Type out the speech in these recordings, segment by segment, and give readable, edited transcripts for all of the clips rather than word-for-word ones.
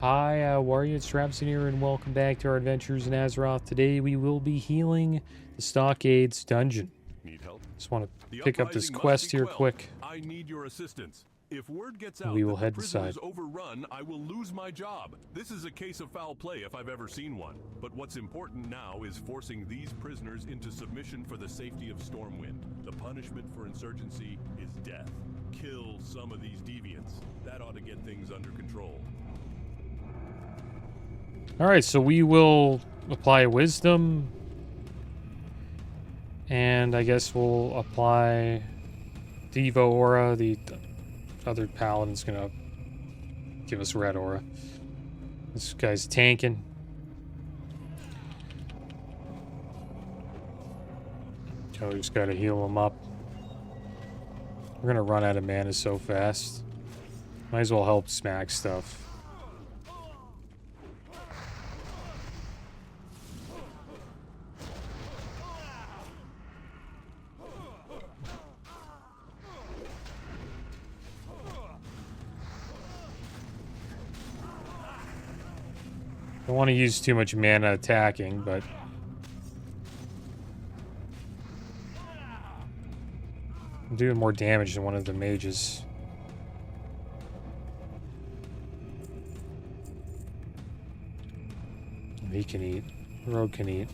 Hi, how are you? It's Travis here, and welcome back to our adventures in Azeroth. Today we will be healing the Stockades dungeon. Need help? Just want to pick up this quest here quick. I need your assistance. If word gets and out we will that head the prison inside. is overrun, I will lose my job. This is a case of foul play if I've ever seen one. But what's important now is forcing these prisoners into submission for the safety of Stormwind. The punishment for insurgency is death. Kill some of these deviants. That ought to get things under control. Alright, so we will apply wisdom. And I guess we'll apply Devo Aura. The other Paladin's gonna give us red aura. This guy's tanking. So we just gotta heal him up. We're gonna run out of mana so fast. Might as well help smack stuff. Don't want to use too much mana attacking, but I'm doing more damage than one of the mages. He can eat. Rogue can eat.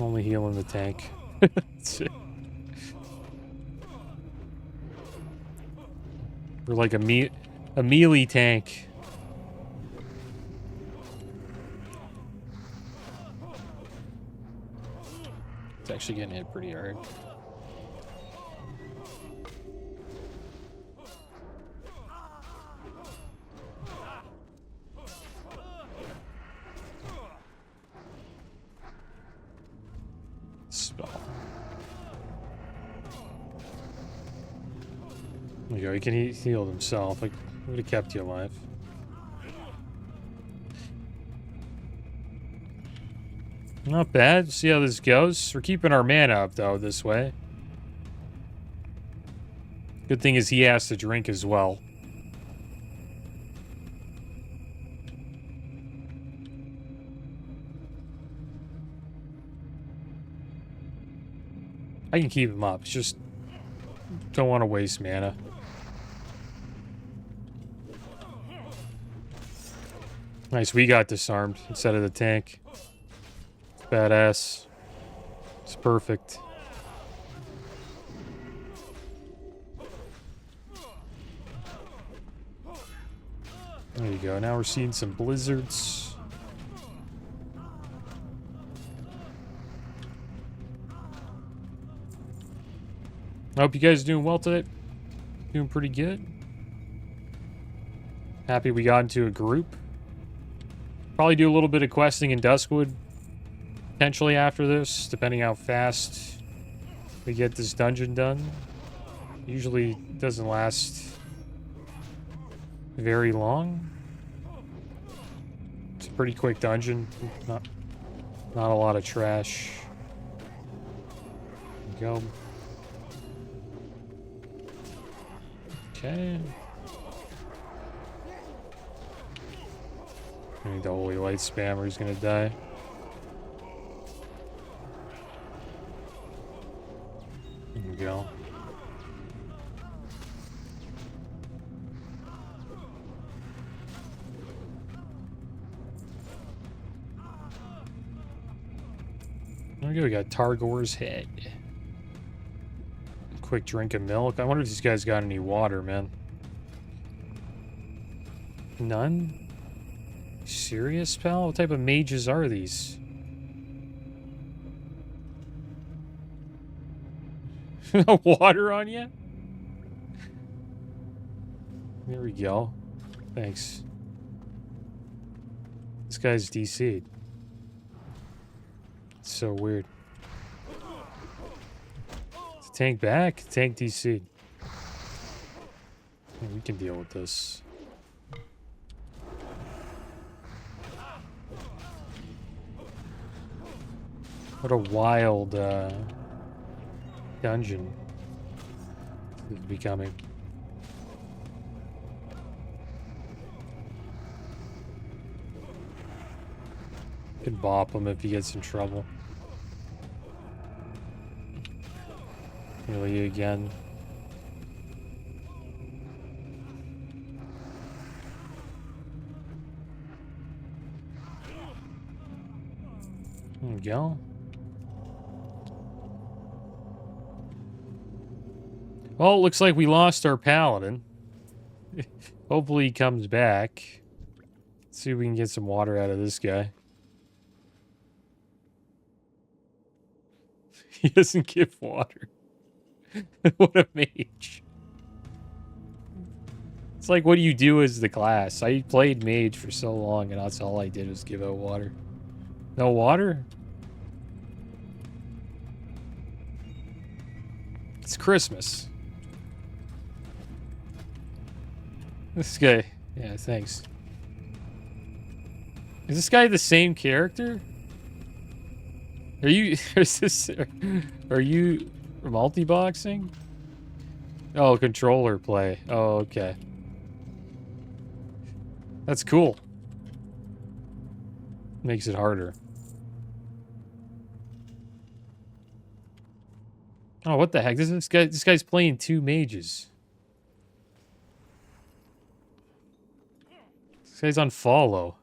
Only healing the tank. We're like a melee tank. It's actually getting hit pretty hard. Spell. There you go. He can heal himself. Like, would have kept you alive. Not bad. See how this goes. We're keeping our mana up, though, this way. Good thing is he has to drink as well. I can keep him up. It's just don't want to waste mana. Nice, we got disarmed instead of the tank. Badass. It's perfect. There you go. Now we're seeing some blizzards. I hope you guys are doing well today. Doing pretty good. Happy we got into a group. Probably do a little bit of questing in Duskwood. Potentially after this, depending how fast we get this dungeon done. Usually doesn't last very long. It's a pretty quick dungeon. Not a lot of trash. There we go. Okay. I need the holy light spammer. He's gonna die. There we go. There we go. We got Targor's head. Quick drink of milk. I wonder if these guys got any water, man. None? Serious, pal? What type of mages are these? Water on you? There we go. Thanks. This guy's DC'd. It's so weird. Is the tank back? Tank DC'd. Yeah, we can deal with this. What a wild dungeon this is becoming. Could bop him if he gets in trouble. Heal you again. There we go. Well, it looks like we lost our Paladin. Hopefully he comes back. Let's see if we can get some water out of this guy. He doesn't give water. What a mage. It's like, what do you do as the class? I played mage for so long, and that's all I did was give out water. No water? It's Christmas. This guy. Yeah, thanks. Is this guy the same character? Are you... Are you multi-boxing? Oh, controller play. Oh, okay. That's cool. Makes it harder. Oh, what the heck? This guy's playing two mages. This guy's on follow.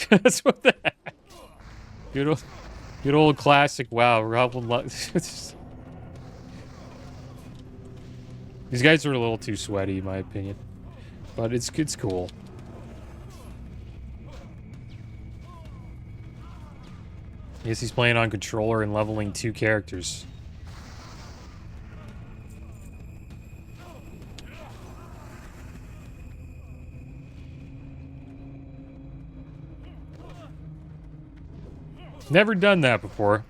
That's what the heck. Good old classic WoW. These guys are a little too sweaty, in my opinion. But it's cool. I guess he's playing on controller and leveling two characters. Never done that before.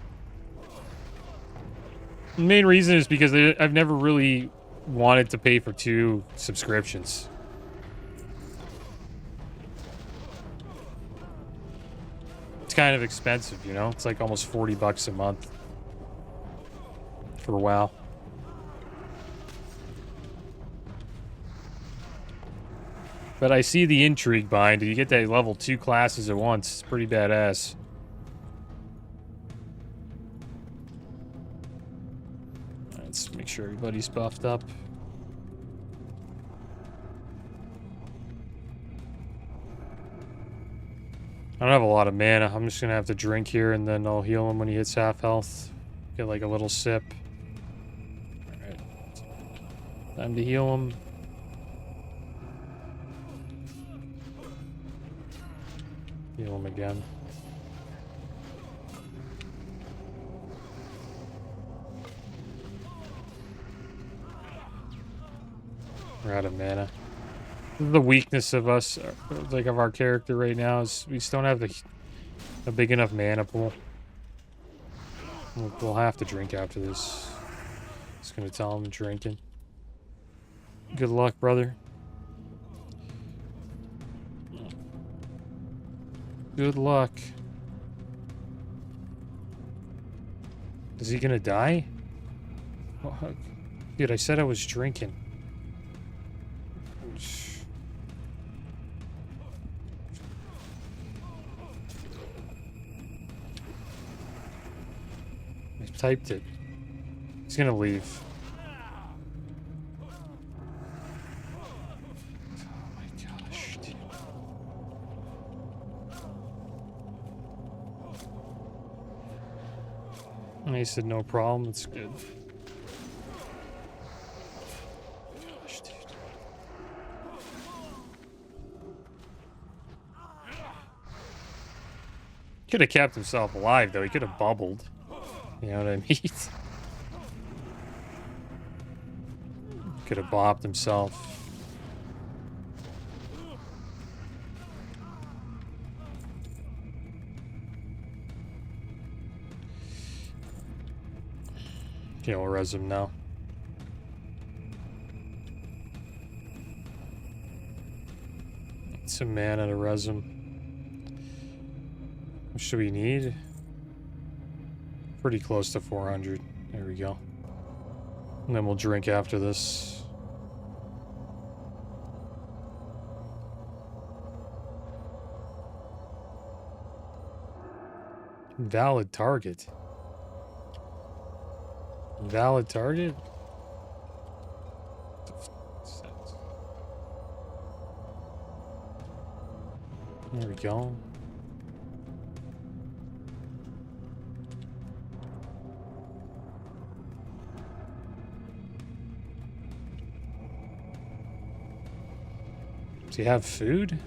The main reason is because I've never really wanted to pay for two subscriptions. It's kind of expensive, you know? It's like almost 40 bucks a month for WoW. But I see the intrigue behind it. You get that level 2 classes at once. It's pretty badass. Let's make sure everybody's buffed up. I don't have a lot of mana. I'm just gonna have to drink here and then I'll heal him when he hits half health. Get like a little sip. Alright. Time to heal him. Heal him again. We're out of mana. The weakness of us, like of our character right now, is we just don't have a big enough mana pool. We'll have to drink after this. Just gonna tell him drinking. Good luck, brother. Good luck. Is he gonna die? Oh, dude, I said I was drinking. I typed it. He's gonna leave. Oh my gosh, dude. And he said no problem, it's good. Gosh, dude. Could have kept himself alive though, he could have bubbled. You know what I mean? Could have bopped himself. Okay, we'll res him now. Some mana to res him. What should we need? Pretty close to 400. There we go. And then we'll drink after this. Valid target. Valid target? There we go. Do you have food?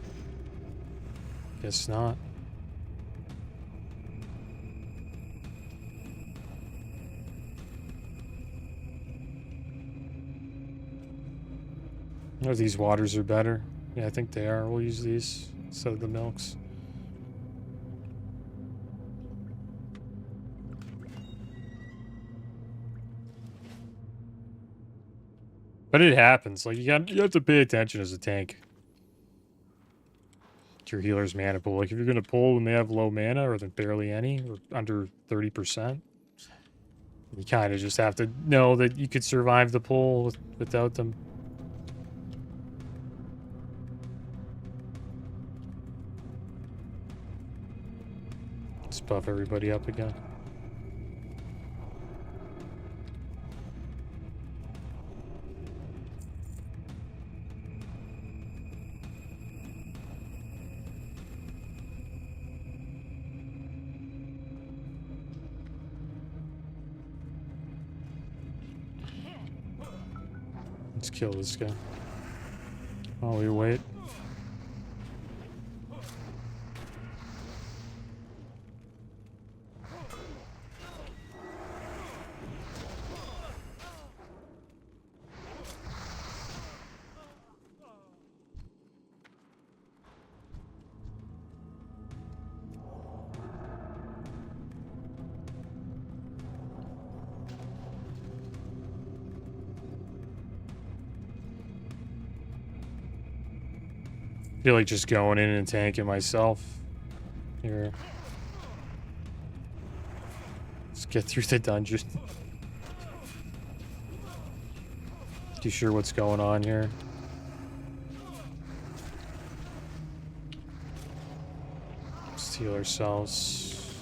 Guess not. Oh, these waters are better. Yeah, I think they are. We'll use these instead of the milks. But it happens. Like you have to pay attention as a tank to your healer's mana pool. Like if you're gonna pull when they have low mana or barely any or under 30%, you kind of just have to know that you could survive the pull without them. Let's buff everybody up again. Let's kill this guy. Oh, we wait. I feel like just going in and tanking myself here. Let's get through the dungeon. Too sure what's going on here. Let's heal ourselves.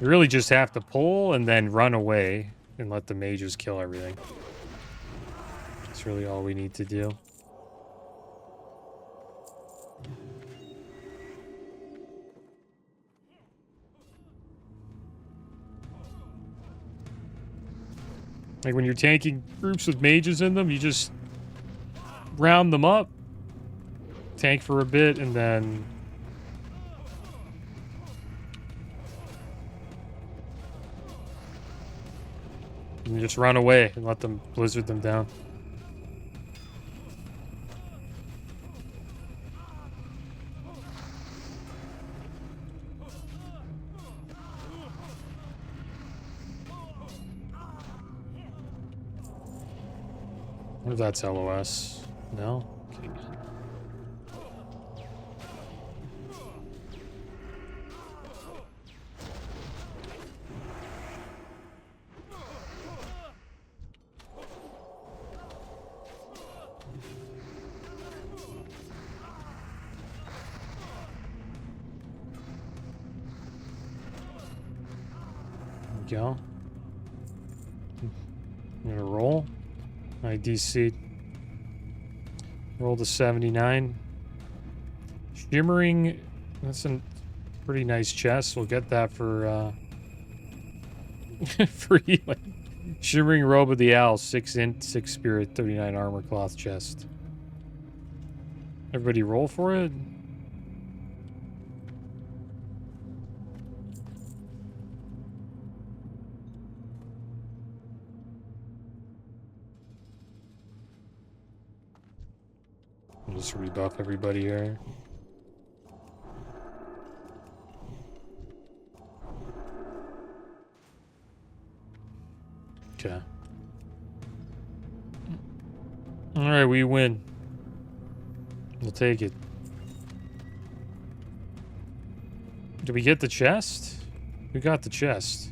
We really just have to pull and then run away and let the mages kill everything. That's really all we need to do. Like when you're tanking groups with mages in them, you just round them up, tank for a bit, and then you just run away and let them blizzard them down. What if that's LOS? No? Okay, good. There we go. I'm gonna roll. IDC. Roll to 79. Shimmering. That's a pretty nice chest. We'll get that for for healing. Shimmering Robe of the Owl. 6 int, 6 spirit, 39 armor cloth chest. Everybody roll for it. Just rebuff everybody here. Okay. Alright, we win. We'll take it. Did we get the chest? We got the chest.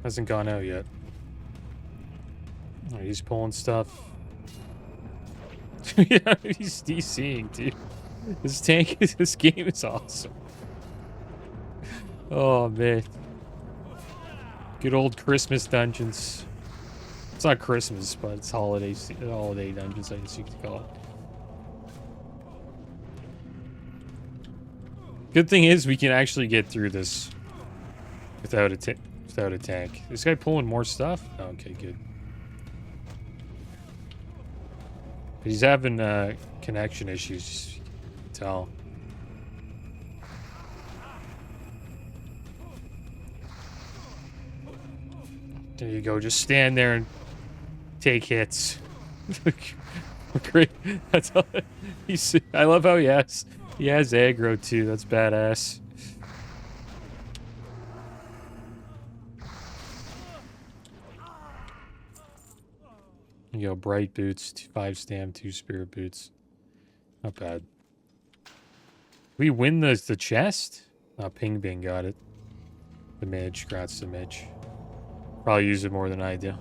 Hasn't gone out yet. Alright, he's pulling stuff. Yeah, he's DCing, dude. This game is awesome. Oh, man. Good old Christmas dungeons. It's not Christmas, but it's holiday dungeons, I guess you could call it. Good thing is we can actually get through this without a tank. This guy pulling more stuff? Oh, okay, good. But he's having connection issues, you can tell. There you go. Just stand there and take hits. Great. That's all. I love how he has aggro too. That's badass. You go bright boots, 5 stam, 2 spirit boots. Not bad. We win the chest? Oh, Ping Bing got it. The mage. Congrats to the mage. Probably use it more than I do.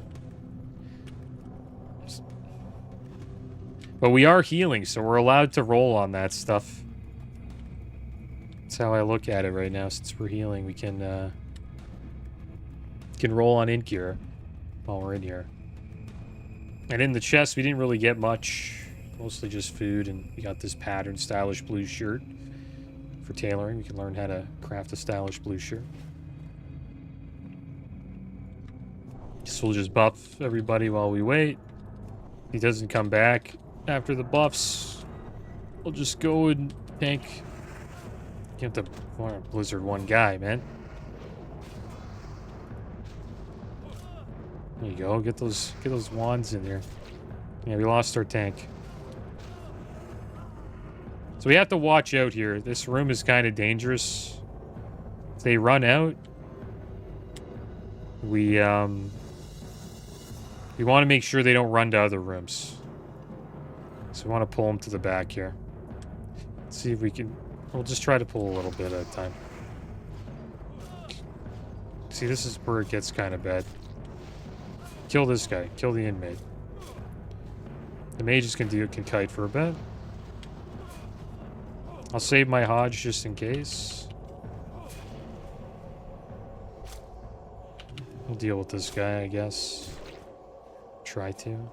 But we are healing, so we're allowed to roll on that stuff. That's how I look at it right now. Since we're healing, we can roll on Incure while we're in here. And in the chest, we didn't really get much. Mostly just food, and we got this patterned stylish blue shirt for tailoring. We can learn how to craft a stylish blue shirt. So we'll just buff everybody while we wait. If he doesn't come back after the buffs, we'll just go and tank. You have to blizzard one guy, man. There you go. Get those wands in there. Yeah, we lost our tank. So we have to watch out here. This room is kind of dangerous. If they run out, we want to make sure they don't run to other rooms. So we want to pull them to the back here. Let's see if we can... We'll just try to pull a little bit at a time. See, this is where it gets kind of bad. Kill this guy. Kill the inmate. The mages can kite for a bit. I'll save my Hodge just in case. We'll deal with this guy, I guess. Try to.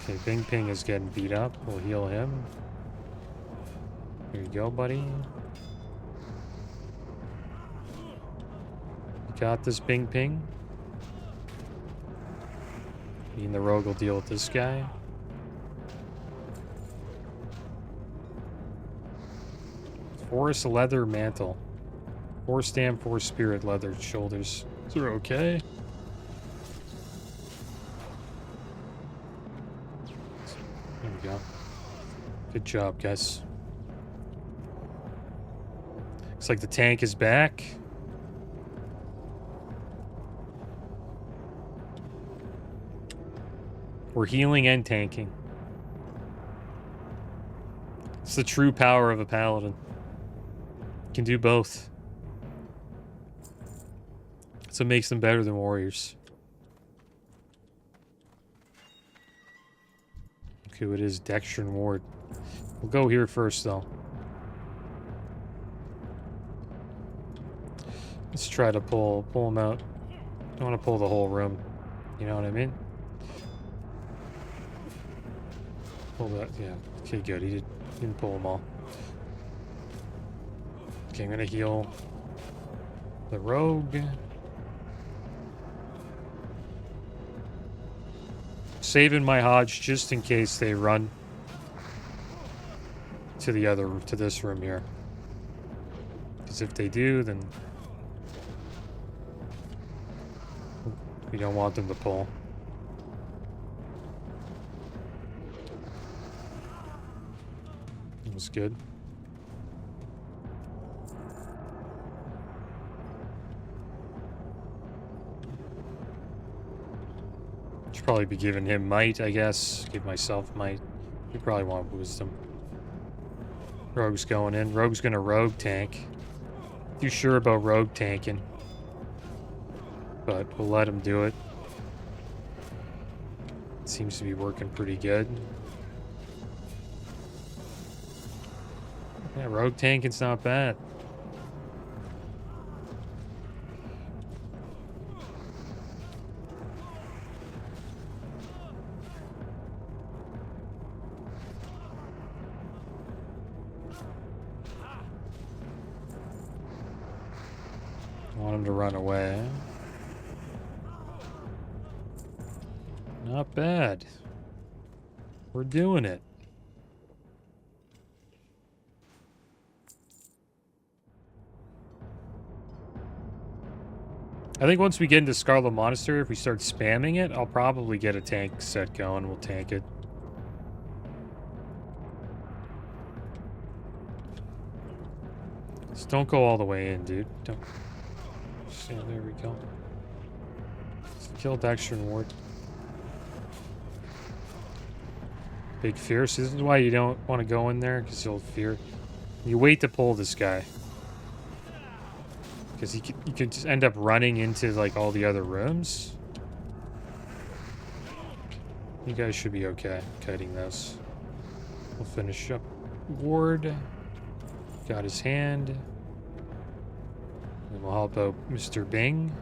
Okay, Bing Ping is getting beat up. We'll heal him. Here you go, buddy. You got this, Bing Ping. Me and the rogue will deal with this guy. Forest leather mantle. 4 stam, 4 spirit leather shoulders. Is it okay? There we go. Good job, guys. Looks like the tank is back. We're healing and tanking. It's the true power of a paladin. Can do both. That's what makes them better than warriors. Okay, it is Dextrin Ward. We'll go here first, though. Let's try to pull him out. I want to pull the whole room. You know what I mean? Pull that, yeah. Okay, good. He didn't pull them all. Okay, I'm gonna heal the rogue. Saving my Hodge just in case they run to this room here. Because if they do, then we don't want them to pull. That was good. Should probably be giving him might, I guess. Give myself might. We probably want wisdom. Rogue's going in. Rogue's gonna rogue tank. Too sure about rogue tanking. But we'll let him do it. seems to be working pretty good. Yeah, rogue tanking's not bad. Want him to run away. Not bad. We're doing it. I think once we get into Scarlet Monastery, if we start spamming it, I'll probably get a tank set going. We'll tank it. Just don't go all the way in, dude. Don't. So, there we go. Let's kill Dexter and Ward. Big fear. So this is why you don't want to go in there, because you'll fear. You wait to pull this guy. Because you could just end up running into, like, all the other rooms. You guys should be okay kiting this. We'll finish up Ward. Got his hand. And we'll help out Mr. Bing.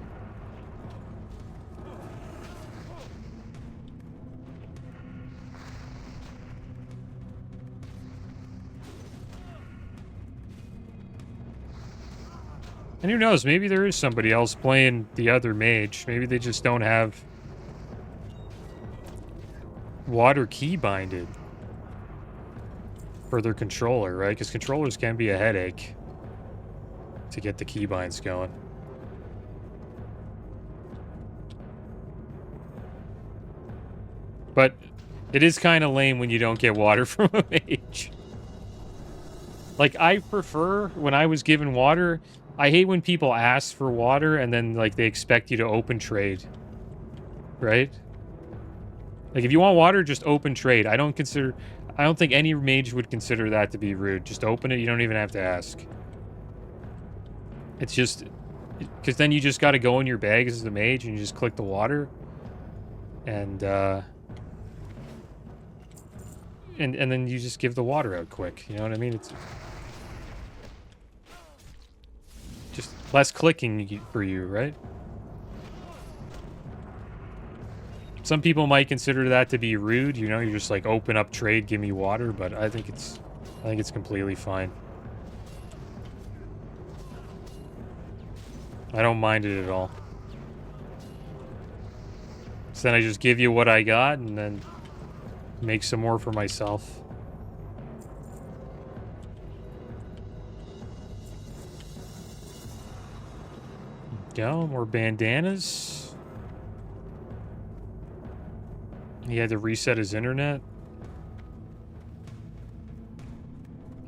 And who knows, maybe there is somebody else playing the other mage. Maybe they just don't have water key binded for their controller, right? Because controllers can be a headache to get the keybinds going. But it is kind of lame when you don't get water from a mage. Like, I prefer, when I was given water, I hate when people ask for water and then, like, they expect you to open trade. Right? Like, if you want water, just open trade. I don't think any mage would consider that to be rude. Just open it, you don't even have to ask. It's just, because then you just got to go in your bag as the mage and you just click the water. And then you just give the water out quick. You know what I mean? It's just less clicking for you, right? Some people might consider that to be rude. You know, you're just like, open up trade, give me water. But I think it's completely fine. I don't mind it at all. So then I just give you what I got and then make some more for myself. Go, more bandanas. He had to reset his internet.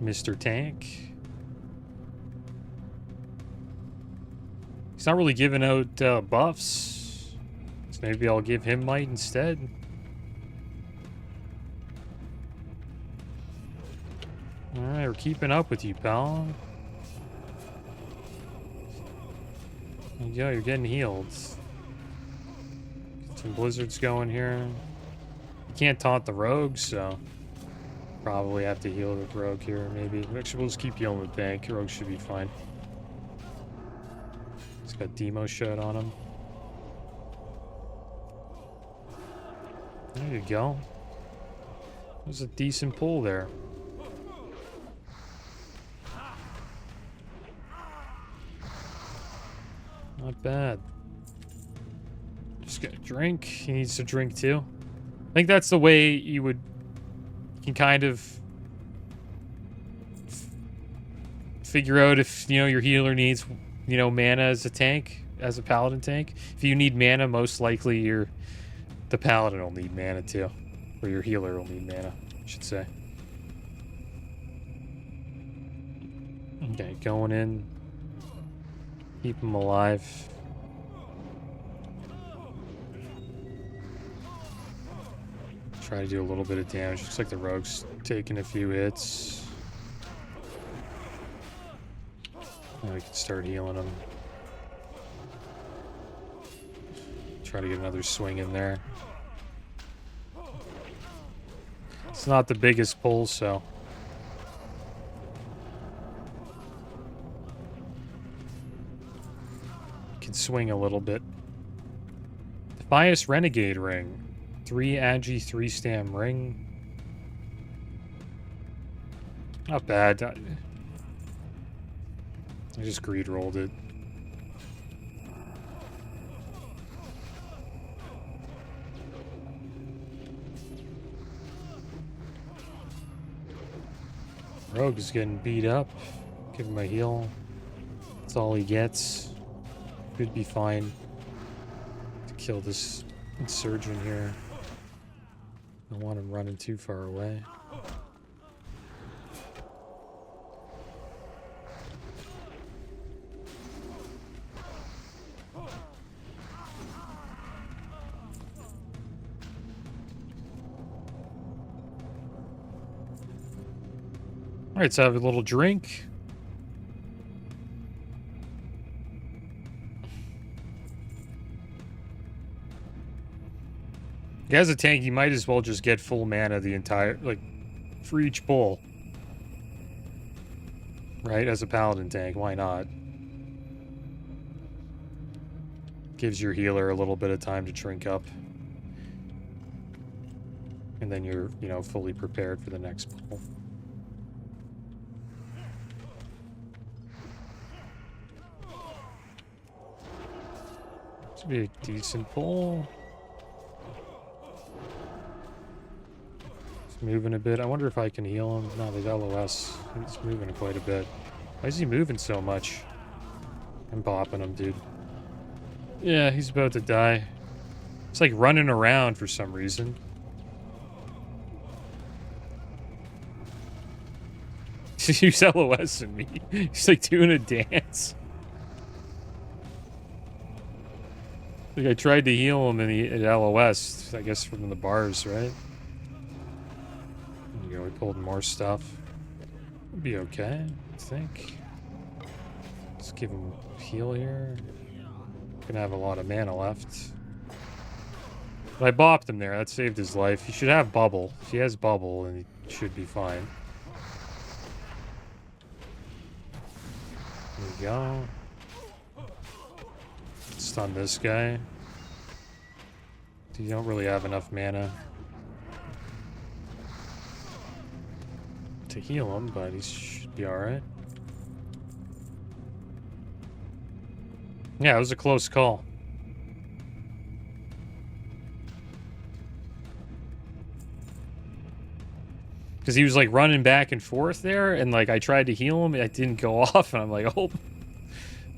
Mr. Tank. He's not really giving out buffs. So maybe I'll give him might instead. Alright, we're keeping up with you, pal. There you go, you're getting healed. Get some blizzards going here. You can't taunt the rogue, so probably have to heal the rogue here, maybe. Actually, we'll just keep healing the tank. Rogue should be fine. He's got demo shot on him. There you go. There's a decent pull there. Not bad. Just get a drink. He needs to drink too. I think that's the way you can kind of figure out if, your healer needs, mana as a tank, as a paladin tank. If you need mana, most likely the paladin will need mana too. Or your healer will need mana, I should say. Okay, going in. Keep him alive. Try to do a little bit of damage. Looks like the rogue's taking a few hits. Now we can start healing him. Try to get another swing in there. It's not the biggest pull, so. Can swing a little bit. Defias Renegade Ring. 3 Agi, 3 Stam Ring. Not bad. I just greed rolled it. Rogue is getting beat up. Give him a heal. That's all he gets. Could be fine to kill this insurgent here. I don't want him running too far away. All right, let's have a little drink. As a tank, you might as well just get full mana the entire, like, for each pull. Right? As a Paladin tank, why not? Gives your healer a little bit of time to drink up. And then you're, you know, fully prepared for the next pull. This would be a decent pull. Moving a bit. I wonder if I can heal him. No, there's LOS. He's moving quite a bit. Why is he moving so much? I'm bopping him, dude. Yeah, he's about to die. It's like running around for some reason. He's LOS in me. He's like doing a dance. Like I tried to heal him and it LOS, I guess from the bars, right? You know, we pulled more stuff. It'll be okay, I think. Let's give him a heal here. Gonna have a lot of mana left. But I bopped him there. That saved his life. He should have bubble. If he has bubble, then he should be fine. There we go. Stun this guy. You don't really have enough mana to heal him, but he should be alright. Yeah, it was a close call. Because he was like running back and forth there, and like I tried to heal him, it didn't go off, and I'm like, oh,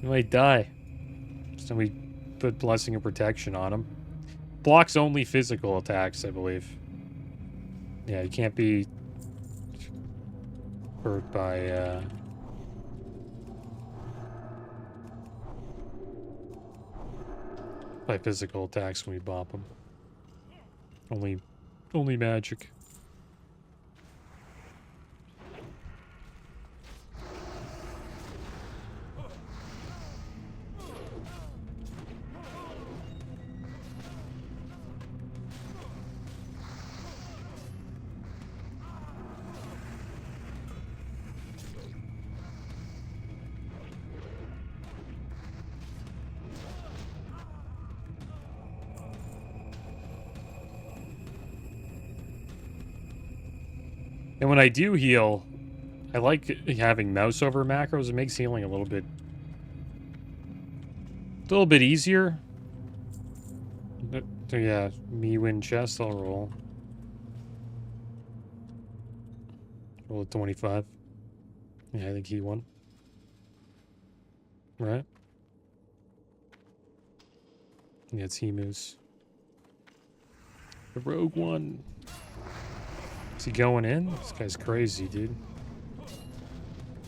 he might die. So we put Blessing of Protection on him. Blocks only physical attacks, I believe. Yeah, you can't be hurt by physical attacks when we bop them. Only magic. And when I do heal, I like having mouse over macros. It makes healing a little bit easier. But, so yeah, me win chest, I'll roll. Roll a 25. Yeah, I think he won. Right? Yeah, it's Emus. The rogue won. Is he going in? This guy's crazy, dude.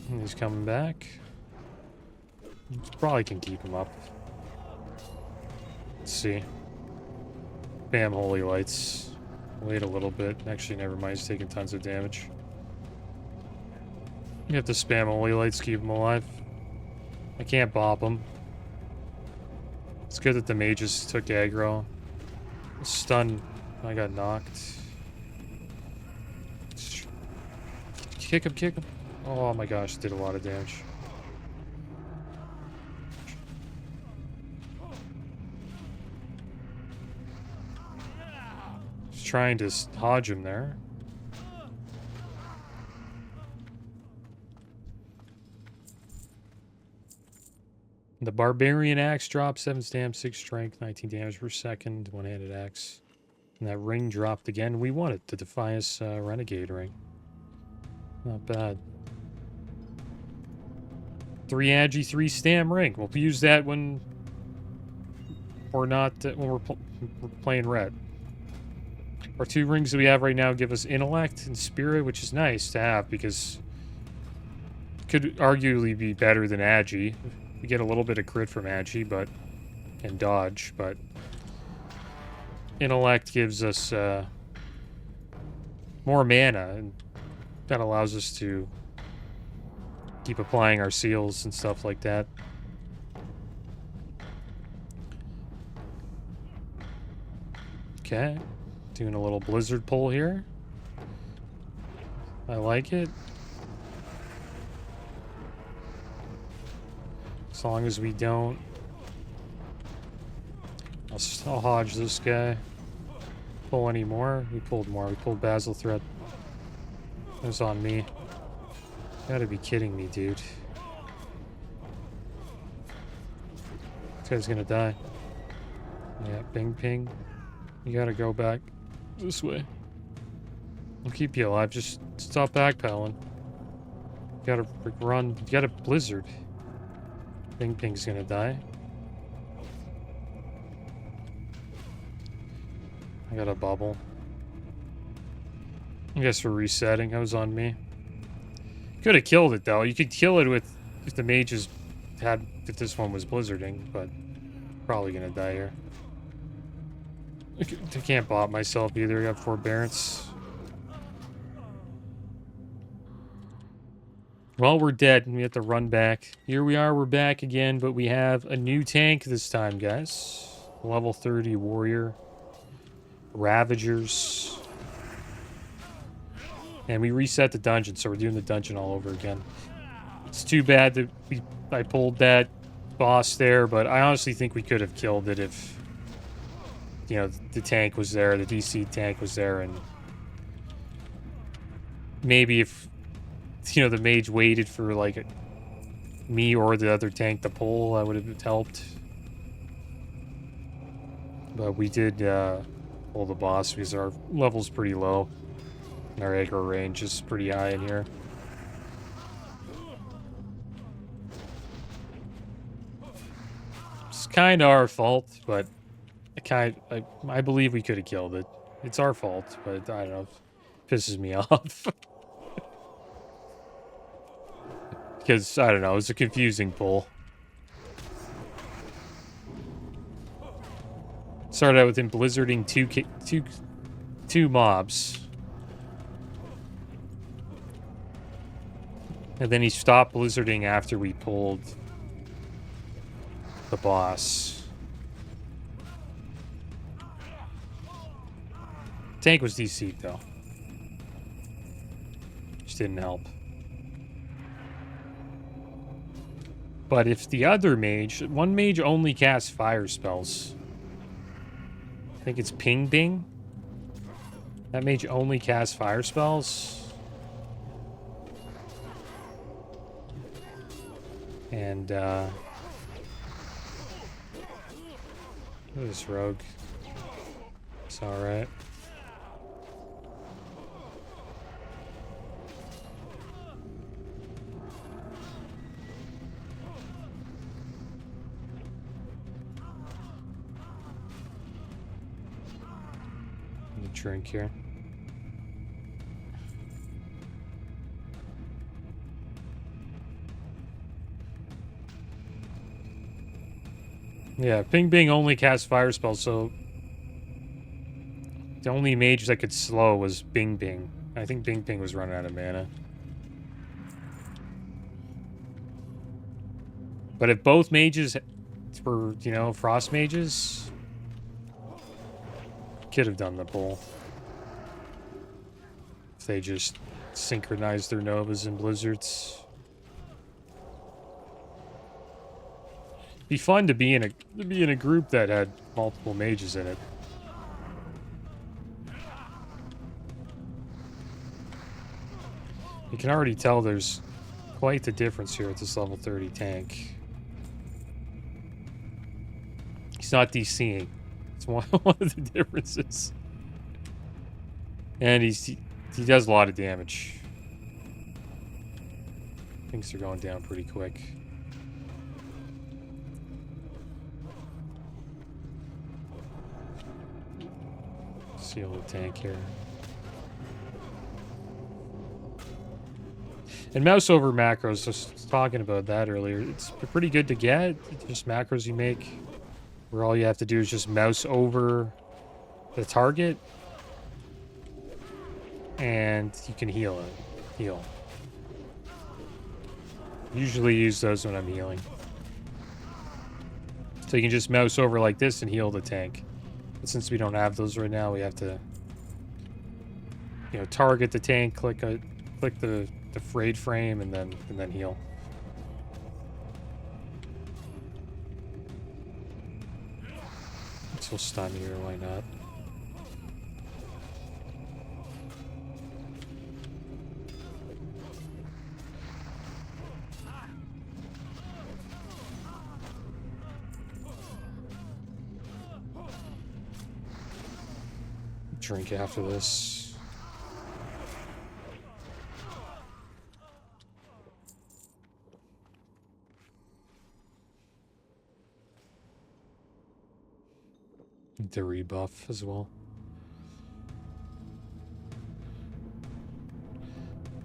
And he's coming back. Probably can keep him up. Let's see. Bam, Holy Lights. Wait a little bit. Actually, never mind. He's taking tons of damage. You have to spam Holy Lights to keep him alive. I can't bop him. It's good that the mages took aggro. Stun. I got knocked. Kick him, kick him. Oh my gosh, did a lot of damage. Just trying to hodge him there. The Barbarian Axe dropped 7 stamina, 6 strength, 19 damage per second, one-handed axe. And that ring dropped again. We won it, the Defias Renegade ring. Not bad. 3 Agi, 3 Stam ring. We'll use that when we're not when we're playing red. Our 2 rings that we have right now give us intellect and spirit, which is nice to have because it could arguably be better than Agi. We get a little bit of crit from Agi, and dodge, but intellect gives us more mana, and that allows us to keep applying our seals and stuff like that. Okay, doing a little blizzard pull here. I like it. As long as we don't... I'll hodge this guy. Pull any more? We pulled more. We pulled Basil Threat. It was on me. You gotta be kidding me, dude. This guy's gonna die. Yeah, ping ping. You gotta go back this way. I'll keep you alive. Just stop backpedaling. You gotta run. You gotta blizzard. Ping ping's gonna die. I got a bubble. I guess we're resetting. That was on me. Could have killed it though. You could kill it with if the mages had if this one was blizzarding, but probably gonna die here. I can't bot myself either. I got forbearance. Well, we're dead and we have to run back. Here we are, we're back again, but we have a new tank this time, guys. Level 30 warrior. Ravagers. And we reset the dungeon, so we're doing the dungeon all over again. It's too bad that I pulled that boss there, but I honestly think we could have killed it if, you know, the tank was there, the DC tank was there, and maybe if, you know, the mage waited for, like, me or the other tank to pull, that would have helped. But we did pull the boss because our level's pretty low. And our aggro range is pretty high in here. It's kind of our fault, but I believe we could have killed it. It's our fault, but I don't know. It pisses me off. Because, I don't know, it's a confusing pull. Started out with him blizzarding two mobs. And then he stopped blizzarding after we pulled the boss. Tank was DC'd though. Just didn't help. But if the other mage... One mage only casts fire spells. I think it's Ping Bing. That mage only casts fire spells. And, this rogue. It's alright. Drink here. Yeah, Ping Bing only casts fire spells, so the only mage that could slow was Bing Bing. I think Bing Bing was running out of mana. But if both mages were, you know, frost mages, could have done the pull. If they just synchronize their novas and blizzards. Be fun to be in a group that had multiple mages in it. You can already tell there's quite the difference here with this level 30 tank. He's not DCing. It's one of the differences. And he does a lot of damage. Things are going down pretty quick. Seal the tank here. And mouse over macros, just talking about that earlier, it's pretty good to get. It's just macros you make where all you have to do is just mouse over the target and you can heal. Usually use those when I'm healing. So you can just mouse over like this and heal the tank. But since we don't have those right now, we have to, you know, target the tank, click the frayed frame, and then heal. So stun here, why not? Drink after this. Need to rebuff as well.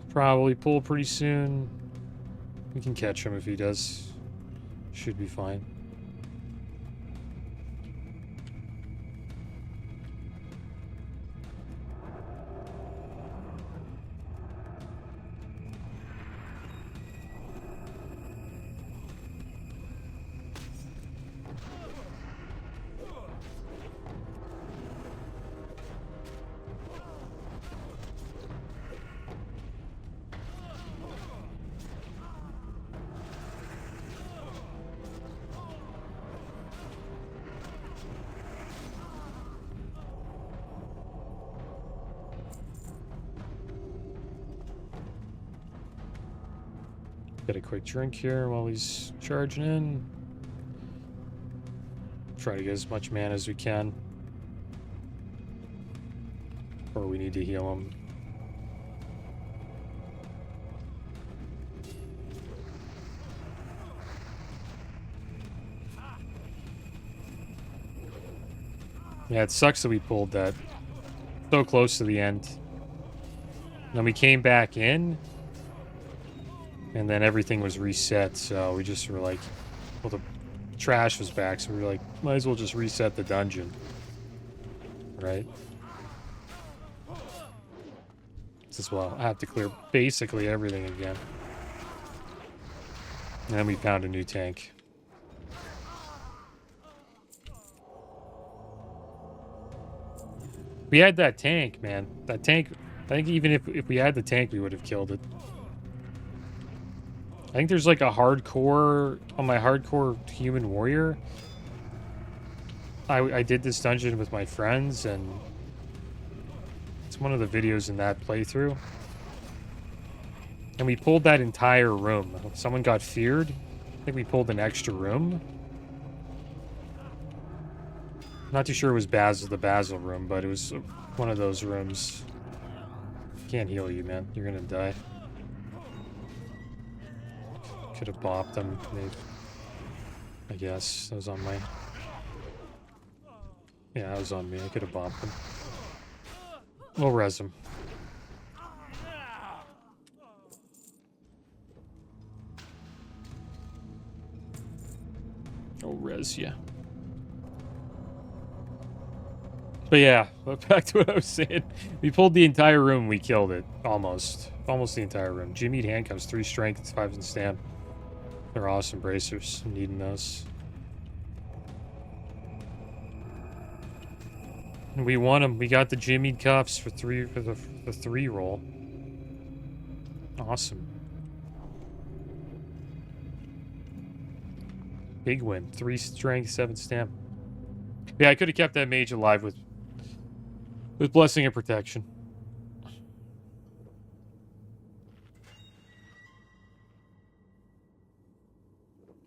Probably pull pretty soon. We can catch him if he does. Should be fine. Get a quick drink here while he's charging in. Try to get as much mana as we can. Or we need to heal him. Yeah, it sucks that we pulled that so close to the end. Then we came back in. And then everything was reset, so we just were like, well, the trash was back, so we were like, might as well just reset the dungeon. Right? As well, I have to clear basically everything again. And then we found a new tank. We had that tank, man. That tank, I think even if we had the tank, we would have killed it. I think there's like a hardcore, on my hardcore human warrior. I did this dungeon with my friends, and it's one of the videos in that playthrough. And we pulled that entire room. Someone got feared. I think we pulled an extra room. Not too sure it was the Basil room, but it was one of those rooms. Can't heal you, man. You're gonna die. Could have bopped him, maybe. I guess. That was on my... Yeah, that was on me. I could have bopped him. We'll res him. I'll res ya. But yeah, back to what I was saying. We pulled the entire room, we killed it. Almost. Almost the entire room. Jimmy'd handcuffs, 3 strength, 5 in stam. They're awesome bracers. I'm needing those. And we won them. We got the Jimmy cuffs for the 3 roll. Awesome. Big win. 3 strength, 7 stamina. Yeah, I could have kept that mage alive with blessing and protection.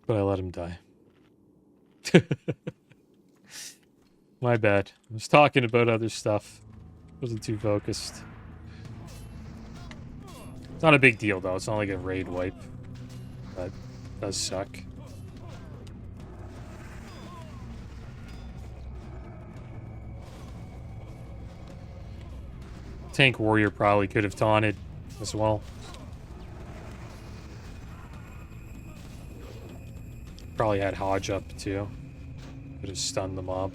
But I let him die. My bad. I was talking about other stuff. Wasn't too focused. It's not a big deal, though. It's not like a raid wipe. But it does suck. Tank warrior probably could have taunted as well. Probably had Hodge up too. Could have stunned the mob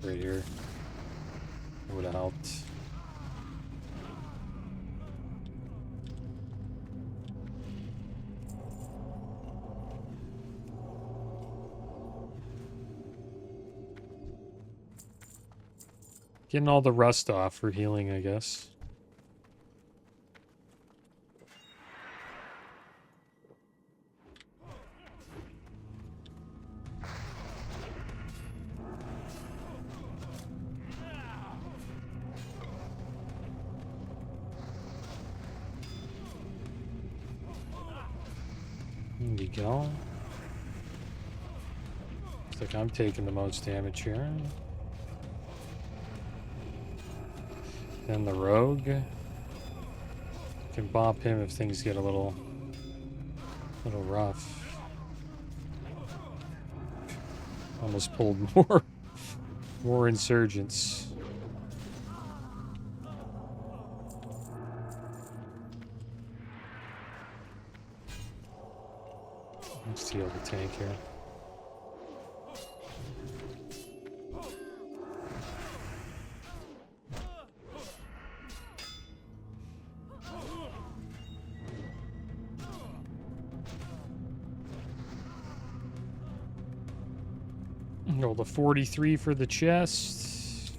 right here. It would have helped. Getting all the rust off for healing, I guess. There you go. Looks like I'm taking the most damage here. Then the rogue. Can bop him if things get a little rough. Almost pulled more insurgents. Let's heal the tank here. Roll the 43 for the chest.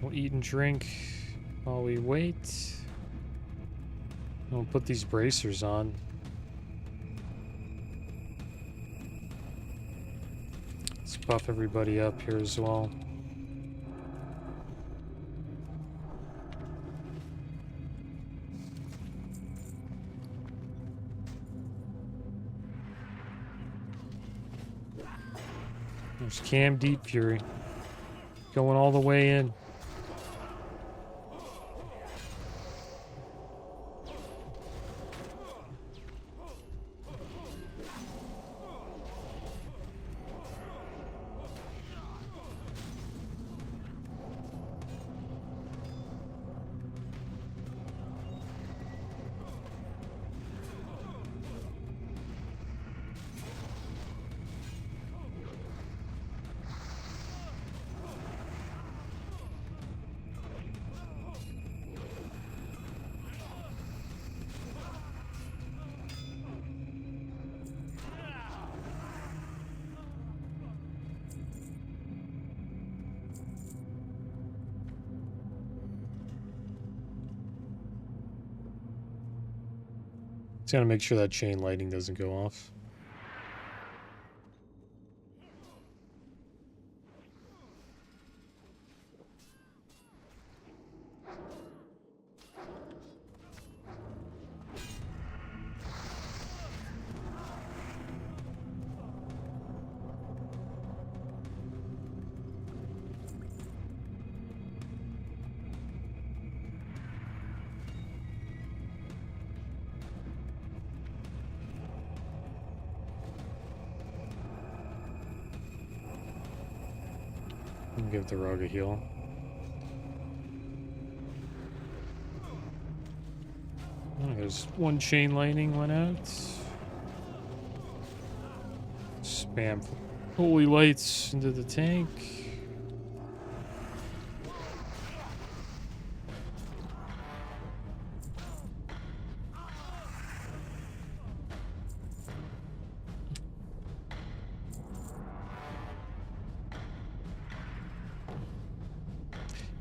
We'll eat and drink while we wait. We'll put these bracers on. Let's buff everybody up here as well. There's Cam Deep Fury going all the way in. Just gotta make sure that chain lightning doesn't go off. Give the rogue a heal. Oh, there's one chain lightning went out. Spam holy lights into the tank.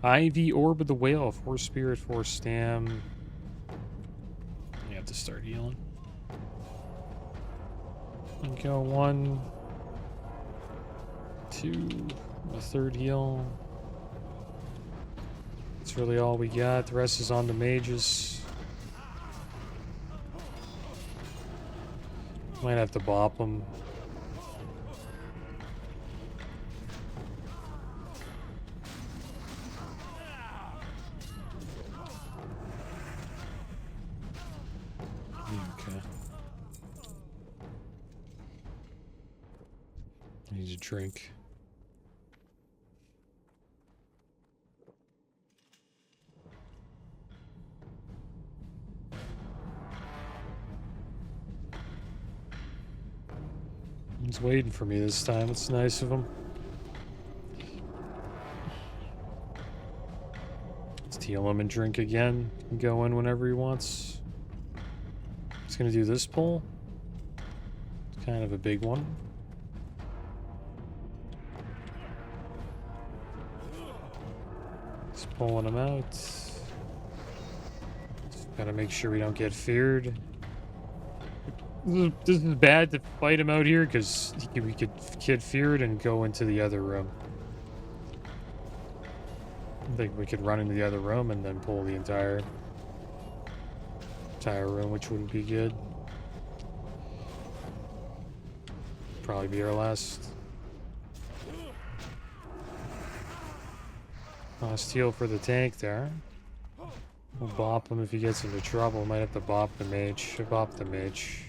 Ivy Orb of the Whale, 4 Spirit, 4 Stam. to start healing. And go 1, 2, the third heal. That's really all we got. The rest is on the mages. Might have to bop them. Okay. I need a drink. He's waiting for me this time. It's nice of him. Let's heal him and drink again. He can go in whenever he wants. He's gonna do this pull. It's kind of a big one. Just pulling him out. Just gotta make sure we don't get feared. This is bad to fight him out here because we could get feared and go into the other room. I think we could run into the other room and then pull the entire room, which would be good. Probably be our last heal for the tank there. We'll bop him if he gets into trouble. Might have to bop the mage. Bop the mage.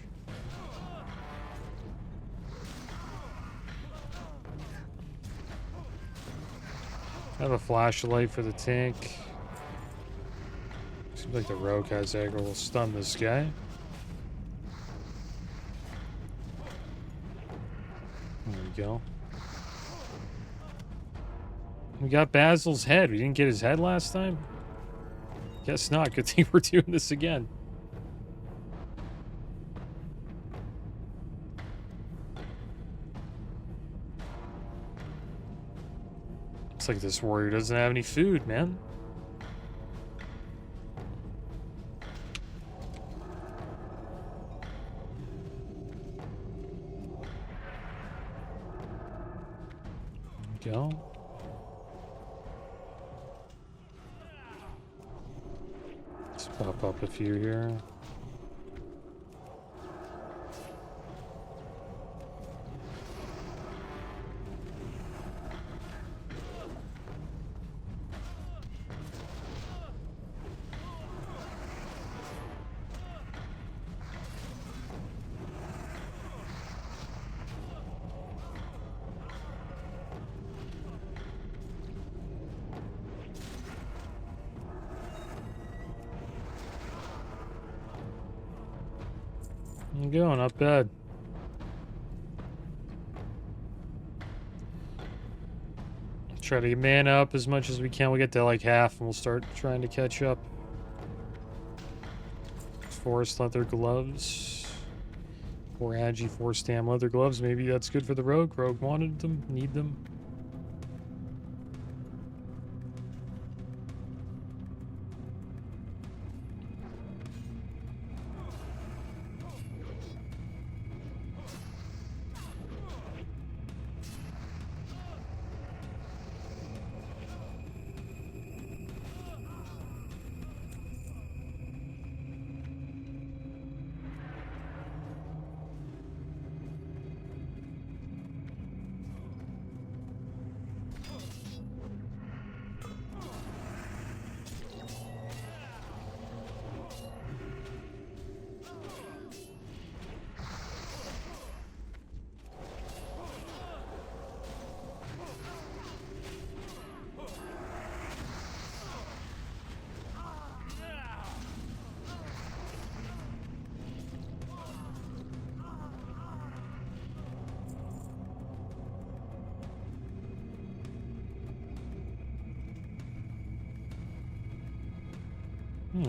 I have a flashlight for the tank. Seems like the rogue has aggro. Will stun this guy. There we go. We got Basil's head. We didn't get his head last time? Guess not. Good thing we're doing this again. Looks like this warrior doesn't have any food, man. There we go. Let's pop up a few here. Go, not bad. Try to man up as much as we can. We get to like half and we'll start trying to catch up. Forest leather gloves. 4 agi, 4 stam leather gloves. Maybe that's good for the rogue. Rogue wanted them, need them.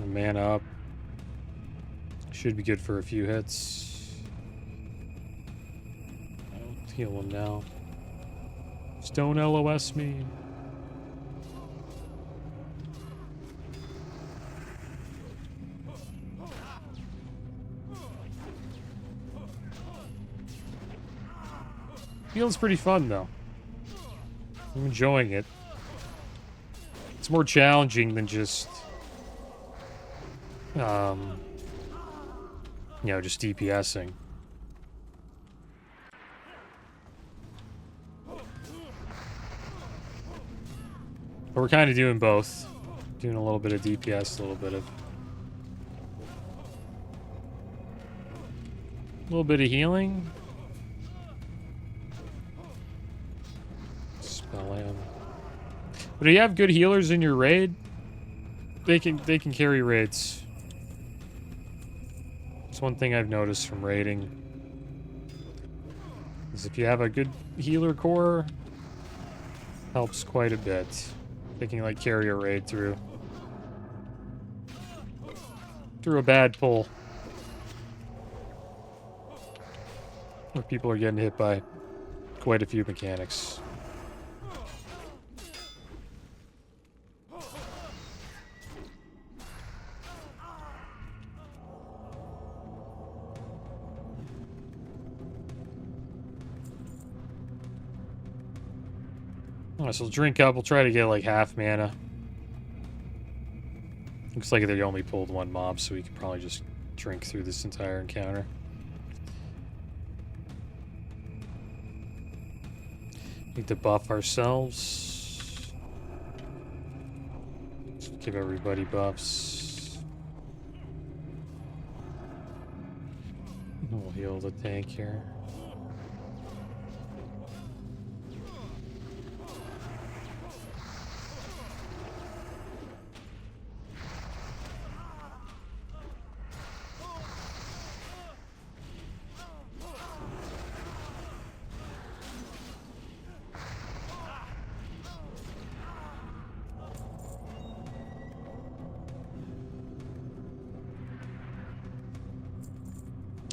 Man up. Should be good for a few hits. I'll heal him now. Just don't LOS me. Feels pretty fun, though. I'm enjoying it. It's more challenging than just... you know, just DPSing. But we're kind of doing both. Doing a little bit of DPS, a little bit of healing. Spell am. But do you have good healers in your raid? They can carry raids. It's one thing I've noticed from raiding. Is if you have a good healer core, helps quite a bit. They can like carry a raid through a bad pull. Where people are getting hit by quite a few mechanics. Alright, so we'll drink up. We'll try to get like half mana. Looks like they only pulled one mob, so we could probably just drink through this entire encounter. Need to buff ourselves. Let's give everybody buffs. We'll heal the tank here.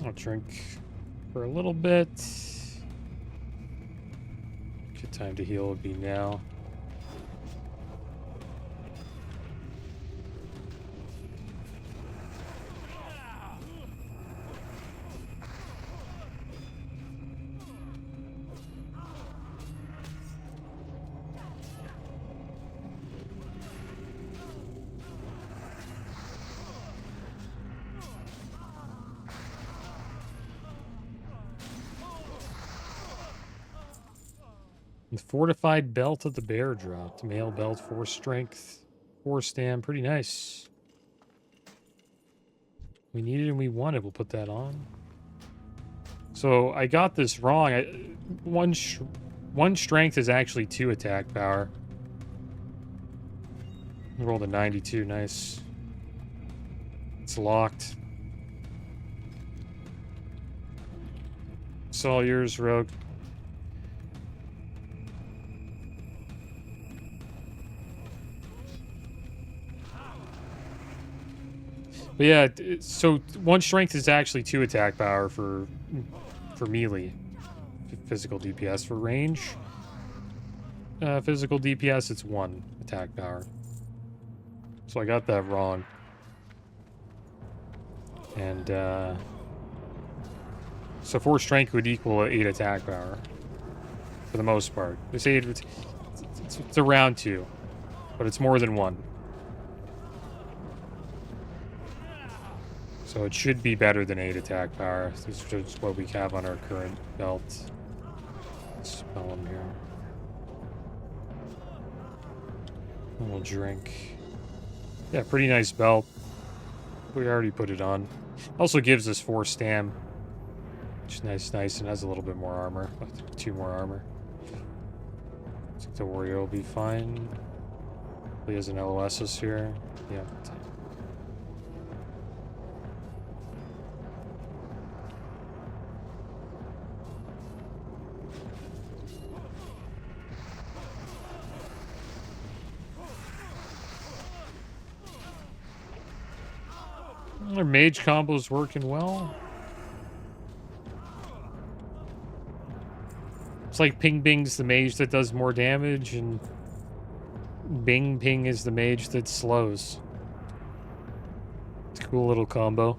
I'll drink for a little bit. Good time to heal would be now. The fortified belt of the bear dropped. Mail belt, 4 strength, 4 stam. Pretty nice. We need it and we want it. We'll put that on. So I got this wrong. One strength is actually 2 attack power. Rolled a 92. Nice. It's locked. It's all yours, Rogue. But yeah, so 1 strength is actually 2 attack power for melee. Physical DPS. For range, physical DPS, it's 1 attack power. So I got that wrong. And so 4 strength would equal 8 attack power. For the most part. They say it's around 2. But it's more than 1. So it should be better than 8 attack power. This is just what we have on our current belt. Let's spell them here. And we'll drink. Yeah, pretty nice belt. We already put it on. Also gives us 4 stam. Which is nice, and has a little bit more armor. 2 more armor. I think the warrior will be fine. He has an LOSs here. Yeah. Our mage combo's working well. It's like Ping Bing's the mage that does more damage, and Bing Ping is the mage that slows. It's a cool little combo.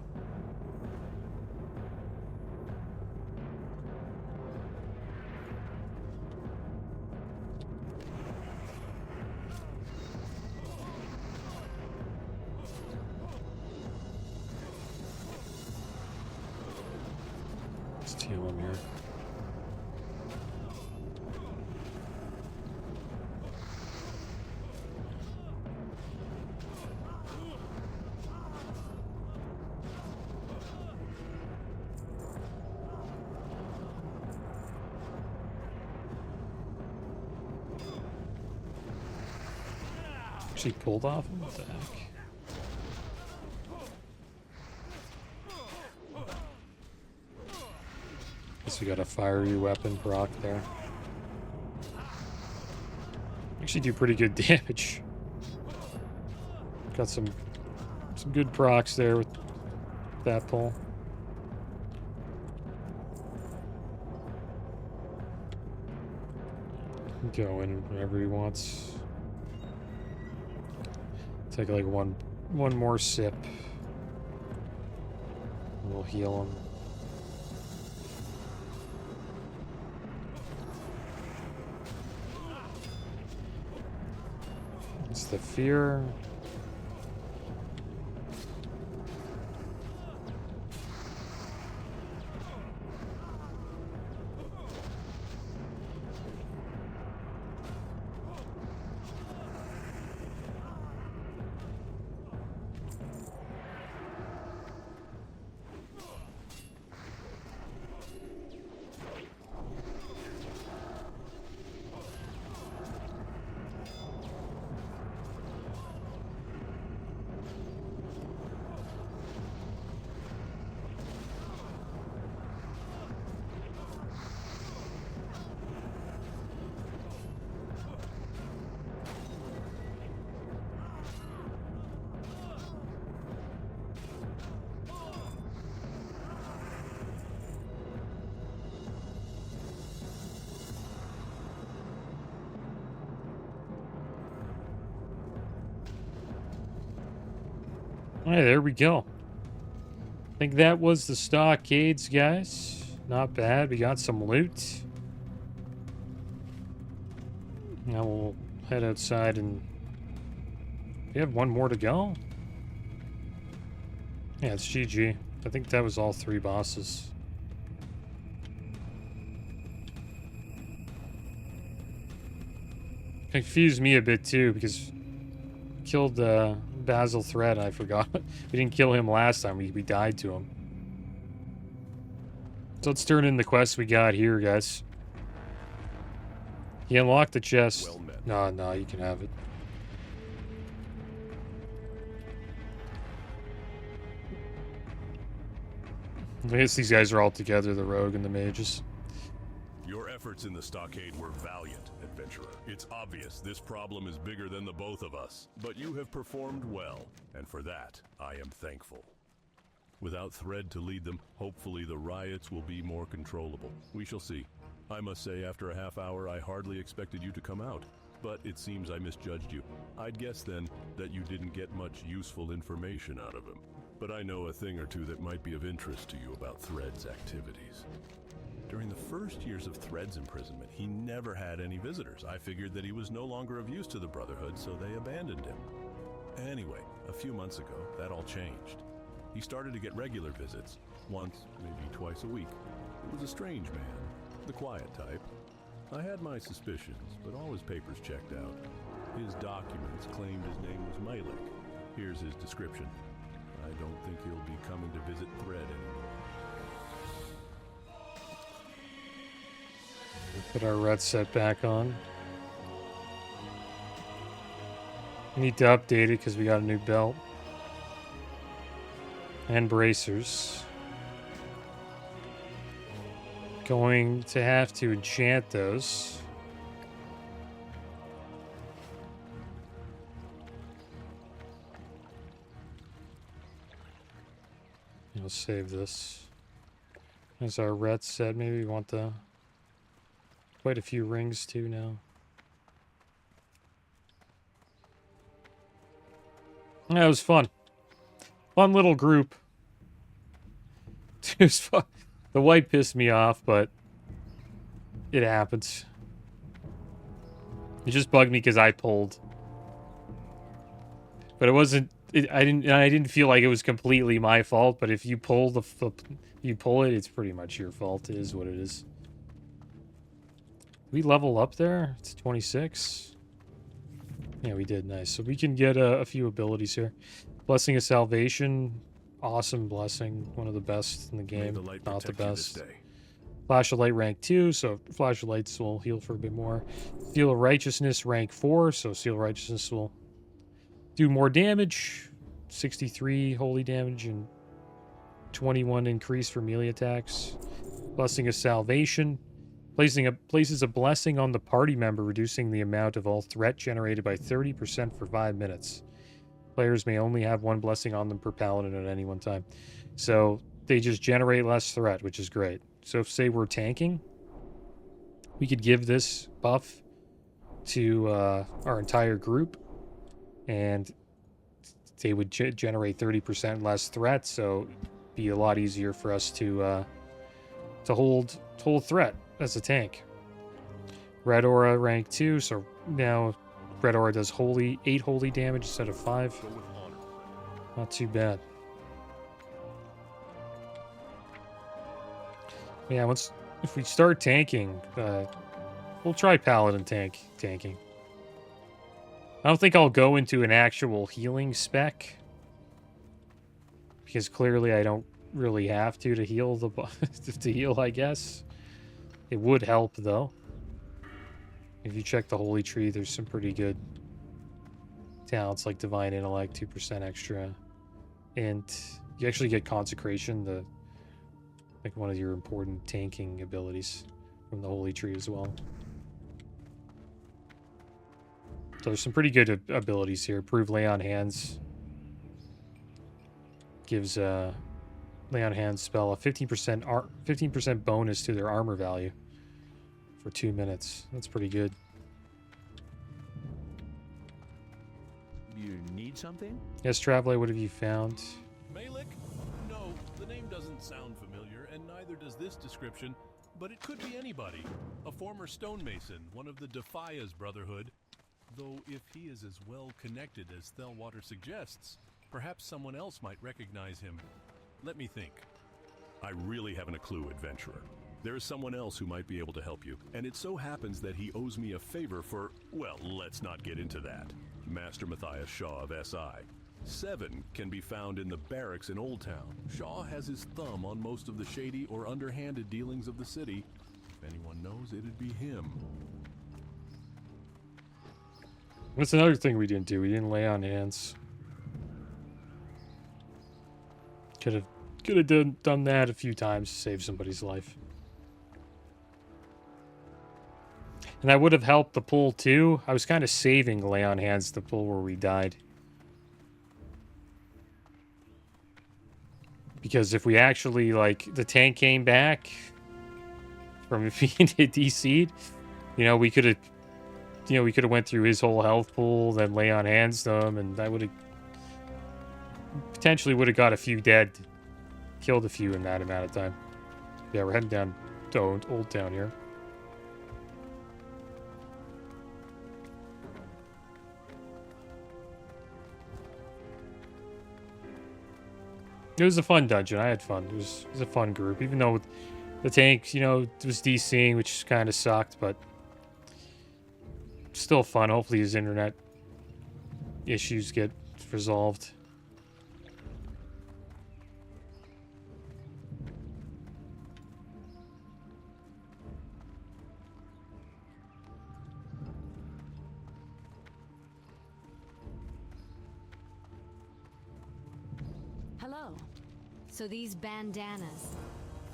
Actually pulled off him? What the heck? Guess we got a fiery weapon proc there. Actually do pretty good damage. Got some good procs there with that pull. Go in whenever he wants. Take like one more sip. We'll heal him. It's the fear. Alright, there we go. I think that was the Stockades, guys. Not bad. We got some loot. Now we'll head outside and... We have one more to go? Yeah, it's GG. I think that was all 3 bosses. Confused me a bit too, because killed Basil Thread, I forgot. We didn't kill him last time, we died to him. So let's turn in the quest we got here, guys. He unlocked the chest. Well, no, you can have it. I guess these guys are all together, the rogue and the mages. Your efforts in the stockade were valiant, adventurer. It's obvious this problem is bigger than the both of us, but you have performed well, and for that, I am thankful. Without Thread to lead them, hopefully the riots will be more controllable. We shall see. I must say, after a half hour, I hardly expected you to come out, but it seems I misjudged you. I'd guess then that you didn't get much useful information out of him. But I know a thing or two that might be of interest to you about Thread's activities. During the first years of Thread's imprisonment, he never had any visitors. I figured that he was no longer of use to the Brotherhood, so they abandoned him. Anyway, a few months ago, that all changed. He started to get regular visits, once, maybe twice a week. It was a strange man, the quiet type. I had my suspicions, but all his papers checked out. His documents claimed his name was Malik. Here's his description. I don't think he'll be coming to visit Thread anymore. Put our red set back on. We need to update it because we got a new belt. And bracers. Going to have to enchant those. We'll save this. There's our red set. Maybe we want the... Quite a few rings too now. That was fun. Fun little group. It was fun. The white pissed me off, but it happens. It just bugged me because I pulled. But it wasn't. I didn't feel like it was completely my fault. But if you pull it's pretty much your fault. It is what it is. We level up there? It's 26. Yeah, we did. Nice. So we can get a few abilities here. Blessing of Salvation. Awesome blessing. One of the best in the game. Not the best. Flash of Light rank 2. So Flash of Lights will heal for a bit more. Seal of Righteousness rank 4. So Seal of Righteousness will Do more damage. 63 holy damage and 21 increase for melee attacks. Blessing of Salvation. Places a blessing on the party member, reducing the amount of all threat generated by 30% for 5 minutes. Players may only have one blessing on them per paladin at any one time. So they just generate less threat, which is great. So if, say, we're tanking, we could give this buff to our entire group, and they would generate 30% less threat, so it'd be a lot easier for us to hold threat as a tank. Red Aura rank 2, so now Red Aura does 8 holy damage instead of 5. Not too bad. Yeah, if we start tanking, we'll try Paladin tanking. I don't think I'll go into an actual healing spec, because clearly I don't really have to heal to heal, I guess. It would help though. If you check the Holy Tree, there's some pretty good talents like Divine Intellect, 2% extra. And you actually get Consecration, like one of your important tanking abilities from the Holy Tree as well. So there's some pretty good abilities here. Improve Lay on Hands. Gives Lay on Hands spell a 15% bonus to their armor value for 2 minutes. That's pretty good. You need something? Yes, Traveler, what have you found? Malik? No, the name doesn't sound familiar, and neither does this description, but it could be anybody. A former stonemason, one of the Defia's Brotherhood. Though if he is as well connected as Thelwater suggests, perhaps someone else might recognize him. Let me think. I really haven't a clue, adventurer. There is someone else who might be able to help you, and it so happens that he owes me a favor for, well, let's not get into that. Master Matthias Shaw of SI. 7 can be found in the barracks in Old Town. Shaw has his thumb on most of the shady or underhanded dealings of the city. If anyone knows, it'd be him. That's another thing we didn't do. We didn't lay on hands. Could have done that a few times to save somebody's life. And that would have helped the pull too. I was kind of saving lay on hands to pull where we died. Because if we actually, like, the tank came back from being DC'd, we could have went through his whole health pool, then lay on hands them, and I would have potentially got a few dead, killed a few in that amount of time. Yeah, we're heading down to Old Town here. It was a fun dungeon. I had fun. It was a fun group, even though the tank, it was DCing, which kind of sucked, but still fun. Hopefully his internet issues get resolved. Hello. So these bandanas,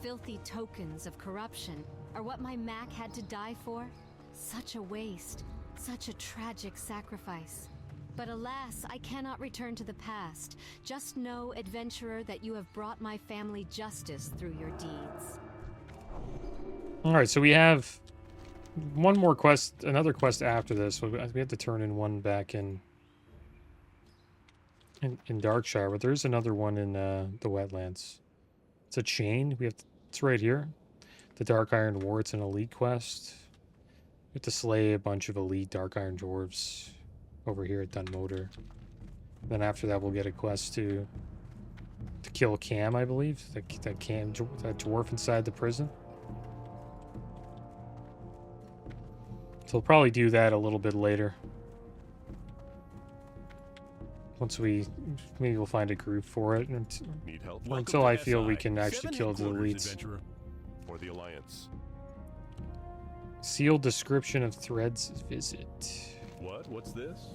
filthy tokens of corruption, are what my Mac had to die for? Such a waste. Such a tragic sacrifice. But alas, I cannot return to the past. Just know, adventurer, that you have brought my family justice through your deeds. Alright, so we have one more quest, another quest after this. We have to turn in one back in Darkshire, but there's another one in the wetlands. It's a chain. It's right here. The Dark Iron War. It's an elite quest. We have to slay a bunch of elite Dark Iron Dwarves over here at Dunmotor. Then after that, we'll get a quest to kill Cam, I believe. That dwarf inside the prison. So we'll probably do that a little bit later. Once maybe we'll find a group for it. Need help? Until I feel we can actually kill the elites. For the Alliance. Sealed description of Thread's visit. What's this?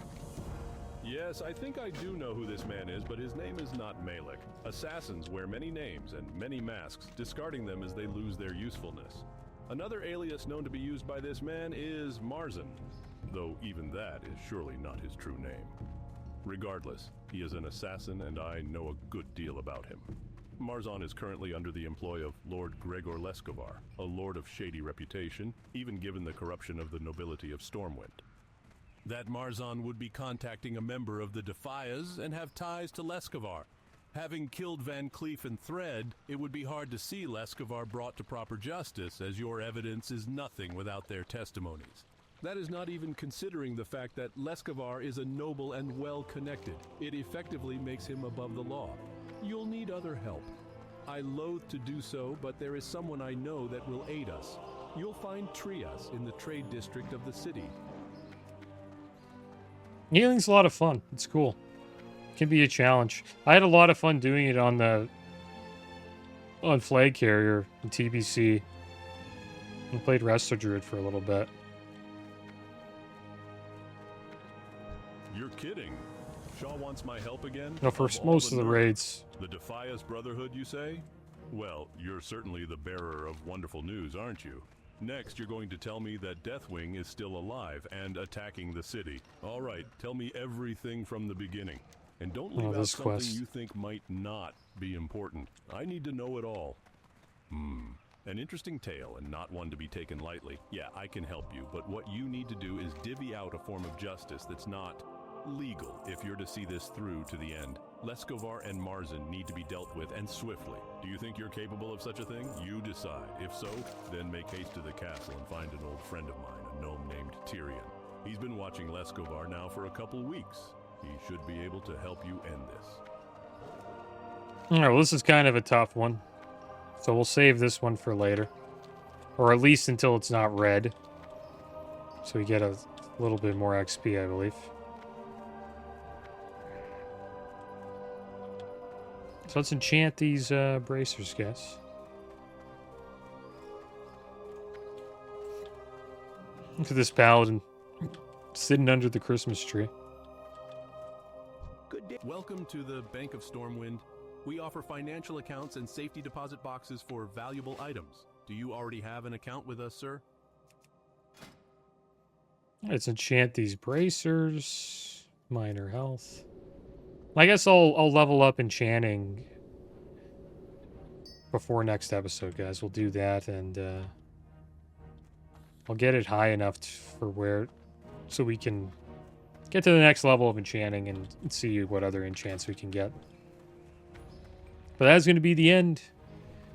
Yes, I think I do know who this man is, but his name is not Malik. Assassins wear many names and many masks, discarding them as they lose their usefulness. Another alias known to be used by this man is Marzan, though even that is surely not his true name. Regardless, he is an assassin and I know a good deal about him. Marzan is currently under the employ of Lord Gregor Leskovar, a lord of shady reputation, even given the corruption of the nobility of Stormwind. That Marzan would be contacting a member of the Defias and have ties to Leskovar. Having killed Van Cleef and Thread, it would be hard to see Leskovar brought to proper justice, as your evidence is nothing without their testimonies. That is not even considering the fact that Leskovar is a noble and well-connected. It effectively makes him above the law. You'll need other help. I loathe to do so, but there is someone I know that will aid us. You'll find Trias in the trade district of the city. Healing's a lot of fun. It's cool. Can be a challenge. I had a lot of fun doing it on Flag Carrier and TBC. And played Resto Druid for a little bit. You're kidding. Shaw wants my help again? No, for most of the raids. The Defias Brotherhood, you say? Well, you're certainly the bearer of wonderful news, aren't you? Next, you're going to tell me that Deathwing is still alive and attacking the city. All right, tell me everything from the beginning. And don't leave out something you think might not be important. I need to know it all. An interesting tale and not one to be taken lightly. Yeah, I can help you, but what you need to do is divvy out a form of justice that's not legal if you're to see this through to the end. Leskovar and Marzan need to be dealt with, and swiftly. Do you think you're capable of such a thing? You decide. If so, then make haste to the castle and find an old friend of mine, a gnome named Tyrion. He's been watching Leskovar now for a couple weeks. He should be able to help you end this. Alright, well, this is kind of a tough one. So we'll save this one for later. Or at least until it's not red. So we get a little bit more XP, I believe. So let's enchant these bracers, guys. Look at this paladin sitting under the Christmas tree. Good day. Welcome to the Bank of Stormwind. We offer financial accounts and safety deposit boxes for valuable items. Do you already have an account with us, sir? Let's enchant these bracers. Minor health. I guess I'll level up enchanting before next episode, guys. We'll do that, and I'll get it high enough so we can get to the next level of enchanting and see what other enchants we can get. But that's going to be the end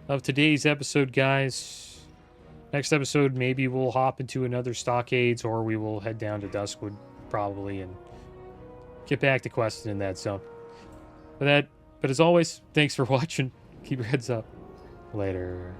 of today's episode, guys. Next episode, maybe we'll hop into another Stockades, or we will head down to Duskwood, probably, and get back to questing in that zone. But as always, thanks for watching. Keep your heads up. Later.